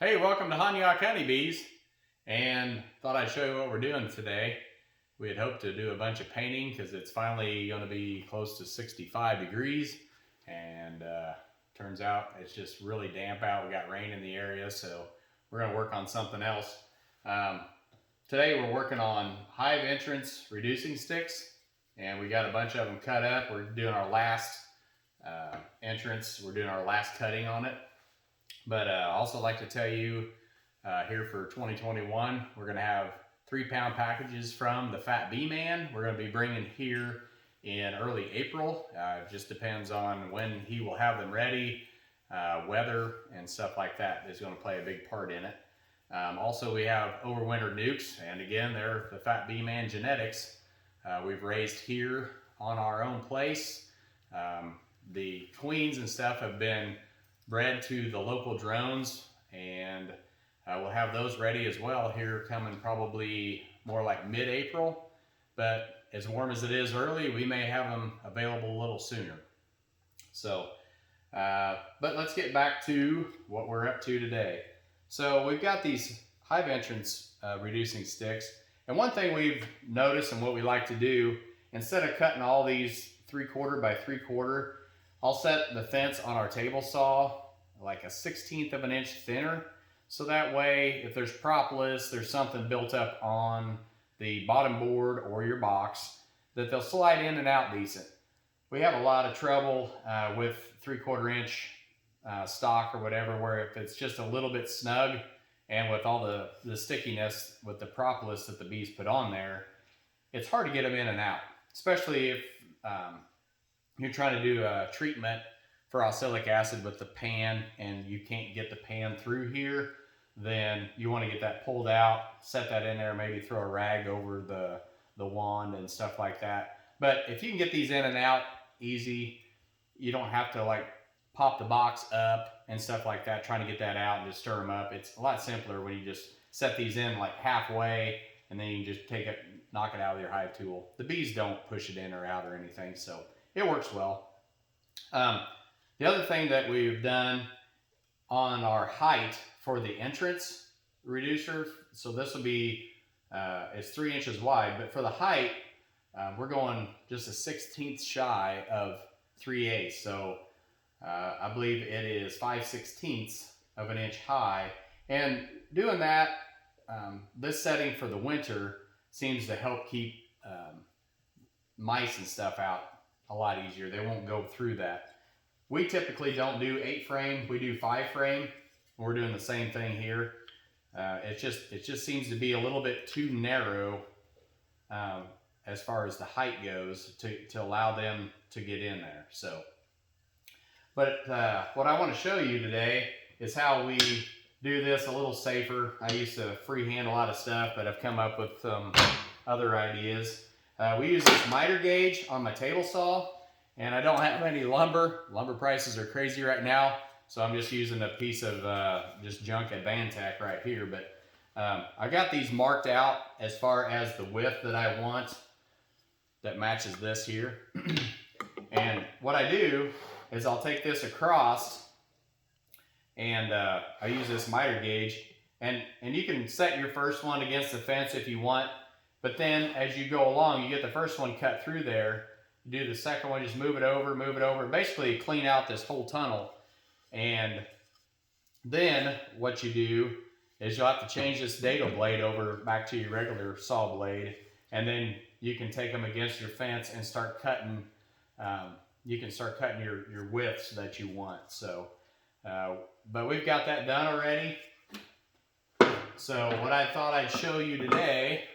Hey, welcome to Honyok Honeybees, and thought I'd show you what we're doing today. We had hoped to do a bunch of painting because it's finally going to be close to 65 degrees, and turns out it's just really damp out. We got rain in the area, so we're going to work on something else. Today we're working on hive entrance reducing sticks, and we got a bunch of them cut up. We're doing our last entrance. We're doing our last cutting on it. But I also like to tell you here for 2021, we're going to have 3-pound packages from the Fat Bee Man. We're going to be bringing here in early April. It just depends on when he will have them ready. Weather and stuff like that is going to play a big part in it. Also, we have overwintered nukes, and again, they're the Fat Bee Man genetics. We've raised here on our own place. The queens and stuff have been bred to the local drones, and we'll have those ready as well here coming probably more like mid-April. But as warm as it is early, we may have them available a little sooner. So, but let's get back to what we're up to today. So we've got these hive entrance reducing sticks, and one thing we've noticed and what we like to do, instead of cutting all these 3/4 by 3/4, I'll set the fence on our table saw like a 1/16 of an inch thinner. So that way, if there's propolis, there's something built up on the bottom board or your box, that they'll slide in and out decent. We have a lot of trouble with 3/4 inch stock or whatever, where if it's just a little bit snug, and with all the stickiness with the propolis that the bees put on there, it's hard to get them in and out, especially if you're trying to do a treatment for oxalic acid with the pan and you can't get the pan through here. Then you want to get that pulled out, set that in there, maybe throw a rag over the wand and stuff like that. But if you can get these in and out easy, you don't have to like pop the box up and stuff like that, trying to get that out and just stir them up. It's a lot simpler when you just set these in like halfway, and then you can just take it, knock it out with your hive tool. The bees don't push it in or out or anything, so it works well. The other thing that we've done on our height for the entrance reducer, so this will be, it's 3 inches wide, but for the height, we're going just a 1/16 shy of 3/8. So I believe it is 5/16 of an inch high. And doing that, this setting for the winter seems to help keep mice and stuff out a lot easier. They won't go through that. We typically don't do 8-frame, we do 5-frame. We're doing the same thing here. It just seems to be a little bit too narrow as far as the height goes to allow them to get in there. So, but what I want to show you today is how we do this a little safer. I used to freehand a lot of stuff, but I've come up with some other ideas. We use this miter gauge on my table saw, and I don't have any lumber. Lumber prices are crazy right now, so I'm just using a piece of just junk at Van-Tech right here. But I got these marked out as far as the width that I want that matches this here. And what I do is I'll take this across, and I use this miter gauge, and you can set your first one against the fence if you want, but then as you go along, you get the first one cut through there, you do the second one, just move it over, basically clean out this whole tunnel. And then what you do is you'll have to change this dado blade over back to your regular saw blade, and then you can take them against your fence and start cutting. You can start cutting your widths that you want. So, but we've got that done already. So what I thought I'd show you today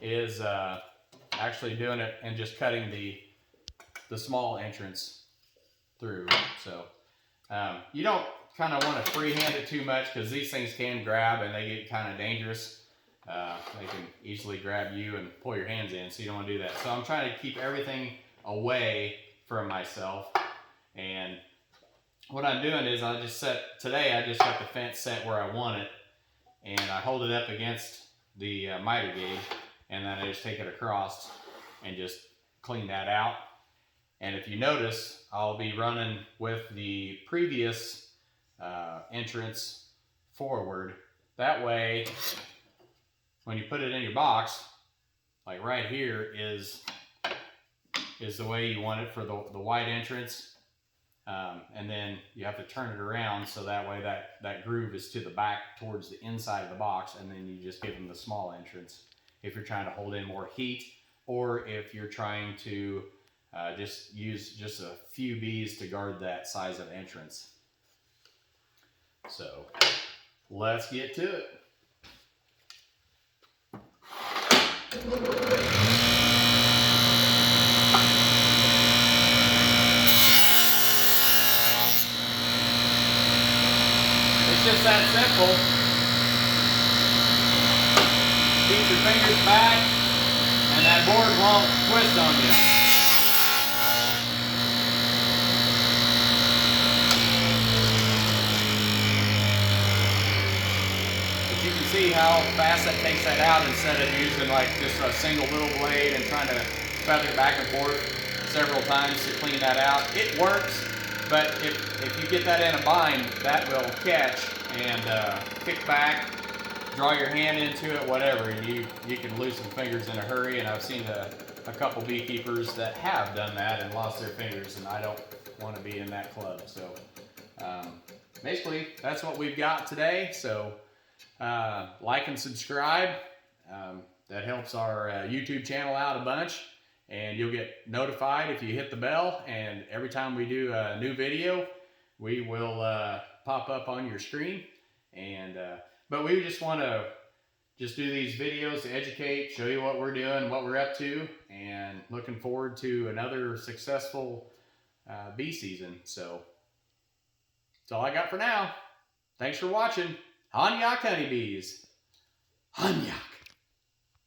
is actually doing it and just cutting the small entrance through. So you don't kind of want to freehand it too much, because these things can grab and they get kind of dangerous. They can easily grab you and pull your hands in, so you don't want to do that. So I'm trying to keep everything away from myself. And what I'm doing is I just got the fence set where I want it, and I hold it up against the miter gauge, and then I just take it across and just clean that out. And if you notice, I'll be running with the previous entrance forward. That way, when you put it in your box, like right here is the way you want it for the white entrance. And then you have to turn it around so that way that groove is to the back towards the inside of the box, and then you just give them the small entrance if you're trying to hold in more heat, or if you're trying to just use just a few bees to guard that size of entrance. So let's get to it. It's just that simple. Keep your fingers back and that board won't twist on you. But you can see how fast that takes that out instead of using like just a single little blade and trying to feather it back and forth several times to clean that out. It works, but if you get that in a bind, that will catch and kick back, draw your hand into it, whatever, and you can lose some fingers in a hurry. And I've seen a couple beekeepers that have done that and lost their fingers, and I don't want to be in that club. So basically, that's what we've got today. So like and subscribe. That helps our YouTube channel out a bunch, and you'll get notified if you hit the bell, and every time we do a new video, we will pop up on your screen. And but we just want to do these videos to educate, show you what we're doing, what we're up to, and looking forward to another successful bee season. So that's all I got for now. Thanks for watching. Honyok honeybees. Honyok.